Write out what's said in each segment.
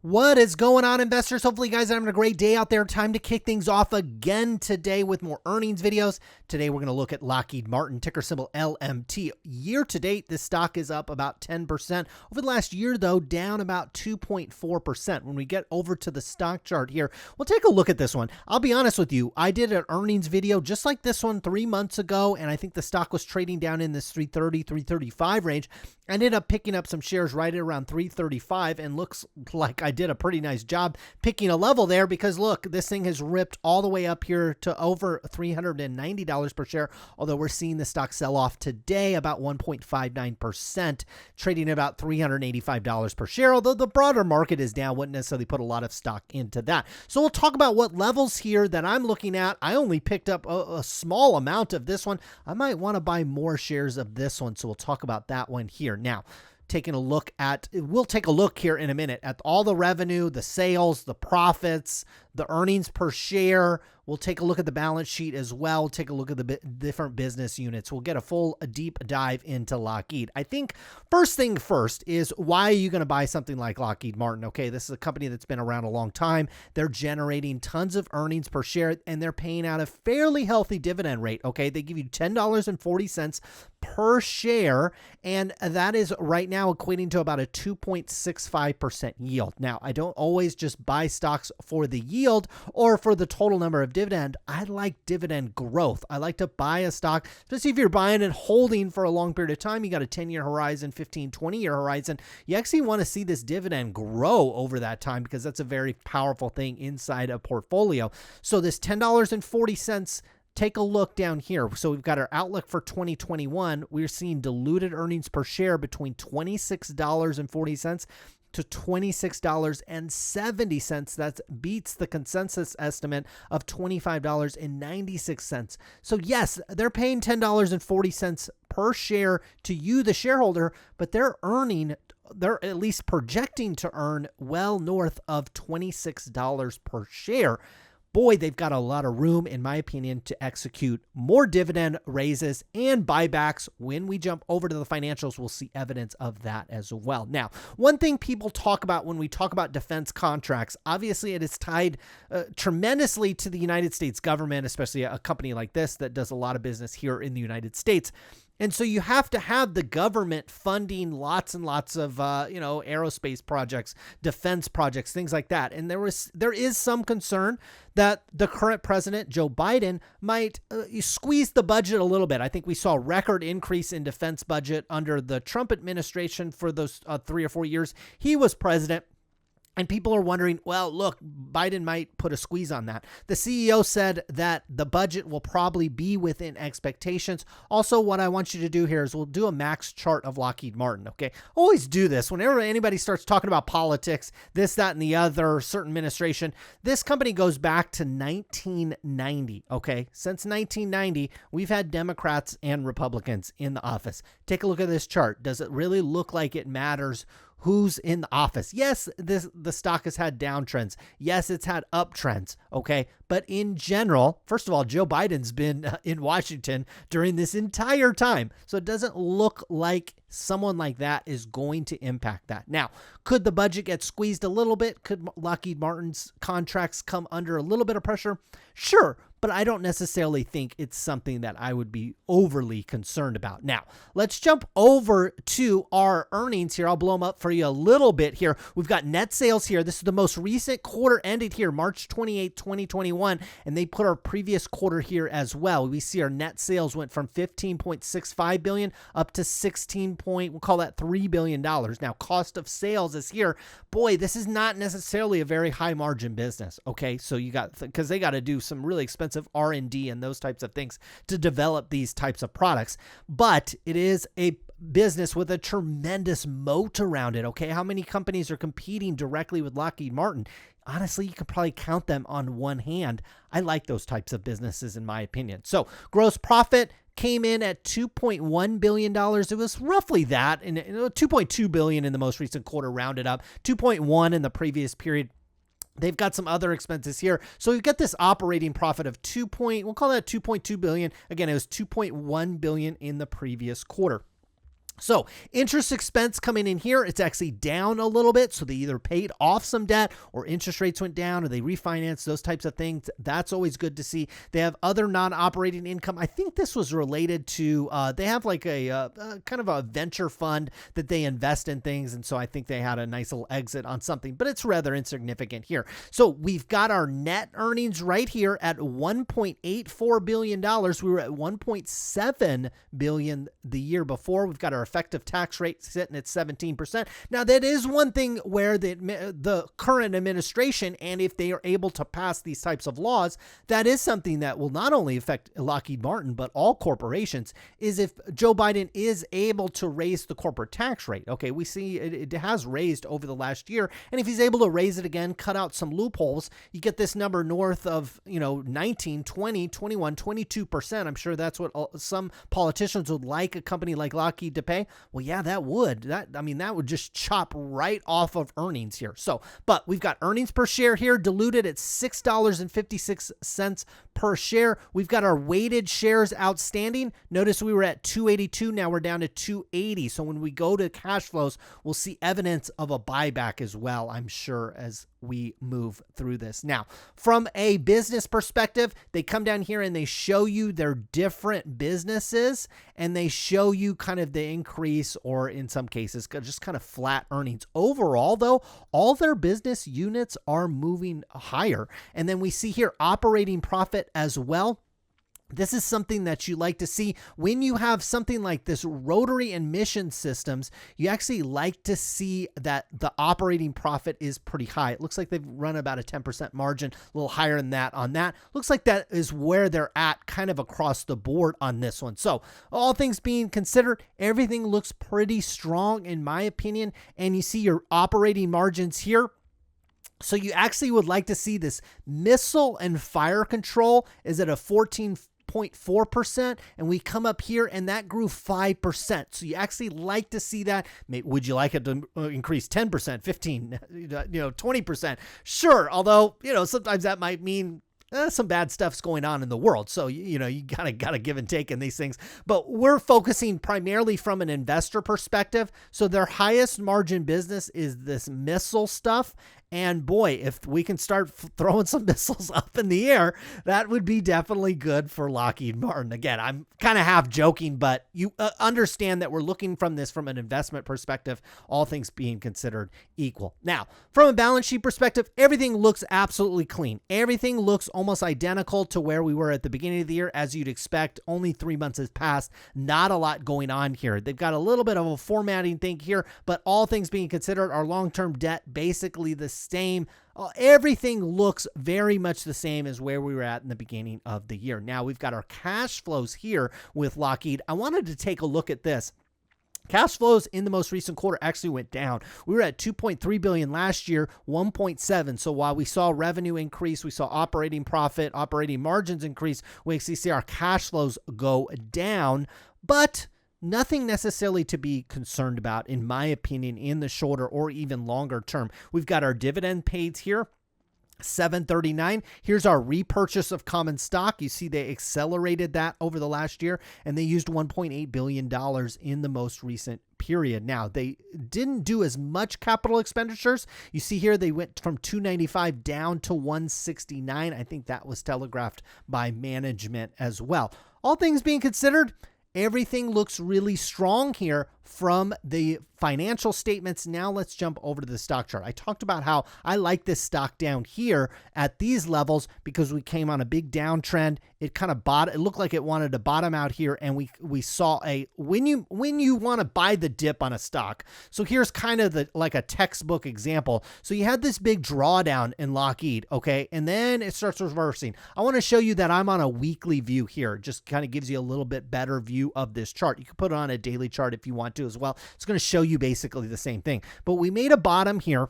What is going on, investors? Hopefully, you guys are having a great day out there. Time to kick things off again today with more earnings videos. Today, we're going to look at Lockheed Martin, ticker symbol LMT. Year to date, this stock is up about 10%. Over the last year, though, down about 2.4%. When we get over to the stock chart here, we'll take a look at this one. I'll be honest with you. I did an earnings video just like this one 3 months ago, and I think the stock was trading down in this 330, 335 range. I ended up picking up some shares right at around 335, and looks like I did a pretty nice job picking a level there because look, this thing has ripped all the way up here to over $390 per share, although we're seeing the stock sell off today about 1.59%, trading at about $385 per share, although the broader market is down. Wouldn't necessarily put a lot of stock into that. So we'll talk about what levels here that I'm looking at. I only picked up a small amount of this one. I might want to buy more shares of this one, so we'll talk about that one here. Now, we'll take a look here in a minute at all the revenue, the sales, the profits, the earnings per share. We'll take a look at the balance sheet as well. Take a look at the different business units. We'll get a deep dive into Lockheed. I think first thing first is, why are you going to buy something like Lockheed Martin? Okay, this is a company that's been around a long time. They're generating tons of earnings per share, and they're paying out a fairly healthy dividend rate. Okay, they give you $10.40 per share, and that is right now equating to about a 2.65% yield. Now, I don't always just buy stocks for the yield or for the total number of dividend. I like dividend growth. I like to buy a stock, especially if you're buying and holding for a long period of time. You got a 10-year horizon, 15, 20-year horizon. You actually want to see this dividend grow over that time because that's a very powerful thing inside a portfolio. So this $10.40, take a look down here. So we've got our outlook for 2021. We're seeing diluted earnings per share between $26.40 to $26.70. That beats the consensus estimate of $25.96. So yes, they're paying $10.40 per share to you, the shareholder, but they're at least projecting to earn well north of $26 per share. Boy, they've got a lot of room, in my opinion, to execute more dividend raises and buybacks. When we jump over to the financials, we'll see evidence of that as well. Now, one thing people talk about when we talk about defense contracts, obviously it is tied tremendously to the United States government, especially a company like this that does a lot of business here in the United States. And so you have to have the government funding lots and lots of, aerospace projects, defense projects, things like that. And there is some concern that the current president, Joe Biden, might squeeze the budget a little bit. I think we saw a record increase in defense budget under the Trump administration for those 3 or 4 years he was president. And people are wondering, well, look, Biden might put a squeeze on that. The CEO said that the budget will probably be within expectations. Also, what I want you to do here is we'll do a max chart of Lockheed Martin, okay? Always do this. Whenever anybody starts talking about politics, this, that, and the other, certain administration, this company goes back to 1990, okay? Since 1990, we've had Democrats and Republicans in the office. Take a look at this chart. Does it really look like it matters who's in the office? Yes, the stock has had downtrends. Yes, it's had uptrends, okay? But in general, first of all, Joe Biden's been in Washington during this entire time. So it doesn't look like someone like that is going to impact that. Now, could the budget get squeezed a little bit? Could Lockheed Martin's contracts come under a little bit of pressure? Sure, but I don't necessarily think it's something that I would be overly concerned about. Now, let's jump over to our earnings here. I'll blow them up for you a little bit here. We've got net sales here. This is the most recent quarter ended here, March 28, 2021, and they put our previous quarter here as well. We see our net sales went from $15.65 billion up to we'll call that $3 billion. Now, cost of sales is here. Boy, this is not necessarily a very high margin business, okay? So because they got to do some really expensive R&D and those types of things to develop these types of products. But it is a business with a tremendous moat around it, okay? How many companies are competing directly with Lockheed Martin? Honestly, you could probably count them on one hand. I like those types of businesses, in my opinion. So gross profit came in at $2.1 billion. It was roughly that, and $2.2 billion in the most recent quarter, rounded up, 2.1 in the previous period. They've got some other expenses here. So we've got this operating profit of we'll call that $2.2 billion. Again, it was $2.1 billion in the previous quarter. So interest expense coming in here, it's actually down a little bit. So they either paid off some debt or interest rates went down or they refinanced, those types of things. That's always good to see. They have other non-operating income. I think this was related to, they have like a kind of a venture fund that they invest in things. And so I think they had a nice little exit on something, but it's rather insignificant here. So we've got our net earnings right here at $1.84 billion. We were at $1.7 billion the year before. We've got our effective tax rate sitting at 17%. Now, that is one thing where the current administration, and if they are able to pass these types of laws, that is something that will not only affect Lockheed Martin, but all corporations, is if Joe Biden is able to raise the corporate tax rate. Okay, we see it has raised over the last year, and if he's able to raise it again, cut out some loopholes, you get this number north of, 19, 20, 21, 22%. I'm sure that's what some politicians would like a company like Lockheed to pay. Well, yeah, that would. That would just chop right off of earnings here. So, but we've got earnings per share here diluted at $6.56 per share. We've got our weighted shares outstanding. Notice we were at 282. Now we're down to 280. So when we go to cash flows, we'll see evidence of a buyback as well, I'm sure, as we move through this. Now, from a business perspective, they come down here and they show you their different businesses and they show you kind of the increase, or in some cases, just kind of flat earnings. Overall, though, all their business units are moving higher. And then we see here operating profit as well. This is something that you like to see when you have something like this rotary and mission systems. You actually like to see that the operating profit is pretty high. It looks like they've run about a 10% margin, a little higher than that on that. Looks like that is where they're at kind of across the board on this one. So all things being considered, everything looks pretty strong in my opinion. And you see your operating margins here. So you actually would like to see this missile and fire control is at a 14.4%, and we come up here and that grew 5%. So you actually like to see that. Would you like it to increase 10%, 15, 20%? Sure. Although, sometimes that might mean some bad stuff's going on in the world. So, you gotta give and take in these things, but we're focusing primarily from an investor perspective. So their highest margin business is this missile stuff. And boy, if we can start throwing some missiles up in the air, that would be definitely good for Lockheed Martin. Again, I'm kind of half joking, but you understand that we're looking from this from an investment perspective, all things being considered equal. Now, from a balance sheet perspective, everything looks absolutely clean. Everything looks almost identical to where we were at the beginning of the year, as you'd expect. Only 3 months has passed. Not a lot going on here. They've got a little bit of a formatting thing here, but all things being considered, our long-term debt basically the same. Everything looks very much the same as where we were at in the beginning of the year. Now we've got our cash flows here with Lockheed. I wanted to take a look at this. Cash flows in the most recent quarter actually went down. We were at $2.3 billion last year, 1.7. So while we saw revenue increase, we saw operating profit, operating margins increase, we actually see our cash flows go down, but nothing necessarily to be concerned about, in my opinion, in the shorter or even longer term. We've got our dividend paid here, $7.39. Here's our repurchase of common stock. You see they accelerated that over the last year, and they used $1.8 billion in the most recent period. Now, they didn't do as much capital expenditures. You see here they went from 295 down to 169. I think that was telegraphed by management as well. All things being considered, everything looks really strong here from the financial statements. Now let's jump over to the stock chart. I talked about how I like this stock down here at these levels because we came on a big downtrend. It kind of it looked like it wanted to bottom out here, and we saw when you want to buy the dip on a stock. So here's kind of like a textbook example. So you had this big drawdown in Lockheed, okay, and then it starts reversing. I want to show you that I'm on a weekly view here. Just kind of gives you a little bit better view of this chart. You can put it on a daily chart if you want to as well. It's going to show you basically the same thing. But we made a bottom here,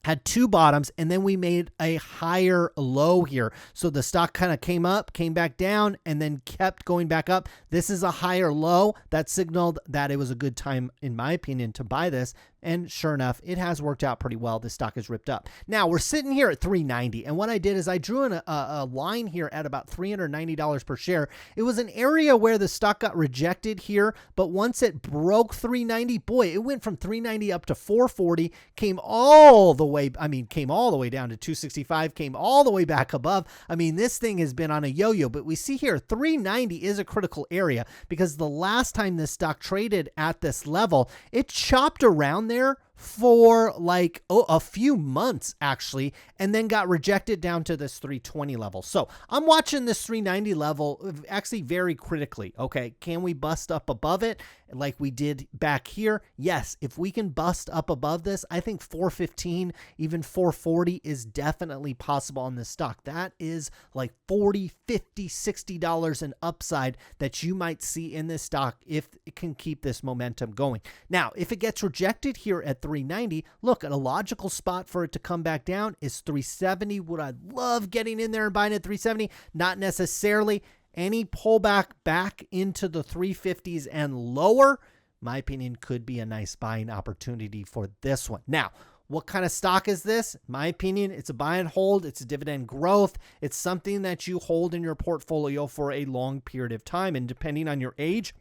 had two bottoms, and then we made a higher low here. So the stock kind of came up, came back down, and then kept going back up. This is a higher low that signaled that it was a good time, in my opinion, to buy this And sure enough, it has worked out pretty well. This stock is ripped up. Now we're sitting here at $3.90. And what I did is I drew in a line here at about $390 per share. It was an area where the stock got rejected here. But once it broke $3.90, boy, it went from $3.90 up to $4.40, came all the way down to $2.65, came all the way back above. I mean, this thing has been on a yo-yo, but we see here $3.90 is a critical area because the last time this stock traded at this level, it chopped around there for like a few months actually, and then got rejected down to this 320 level. So I'm watching this 390 level actually very critically. Okay, can we bust up above it like we did back here? Yes, if we can bust up above this, I think 415, even 440 is definitely possible on this stock. That is like $40, $50, $60 in upside that you might see in this stock if it can keep this momentum going. Now, if it gets rejected here at 390, look, a logical spot for it to come back down is 370. Would I love getting in there and buying at 370? Not necessarily. Any pullback back into the 350s and lower, my opinion, could be a nice buying opportunity for this one. Now, what kind of stock is this? In my opinion, it's a buy and hold. It's a dividend growth. It's something that you hold in your portfolio for a long period of time. And depending on your age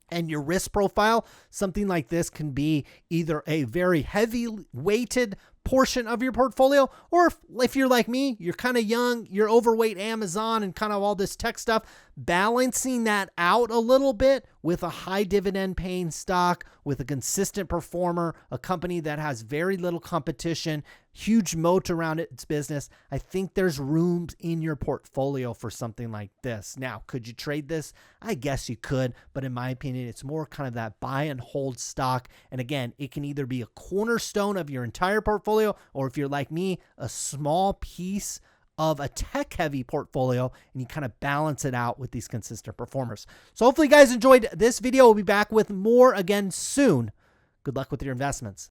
and your risk profile, something like this can be either a very heavy weighted portion of your portfolio, or if you're like me, you're kind of young, you're overweight Amazon and kind of all this tech stuff, balancing that out a little bit with a high dividend paying stock, with a consistent performer, a company that has very little competition, huge moat around its business. I think there's room in your portfolio for something like this. Now, could you trade this? I guess you could, but in my opinion, it's more kind of that buy and hold stock. And again, it can either be a cornerstone of your entire portfolio, or if you're like me, a small piece of a tech-heavy portfolio, and you kind of balance it out with these consistent performers. So hopefully you guys enjoyed this video. We'll be back with more again soon. Good luck with your investments.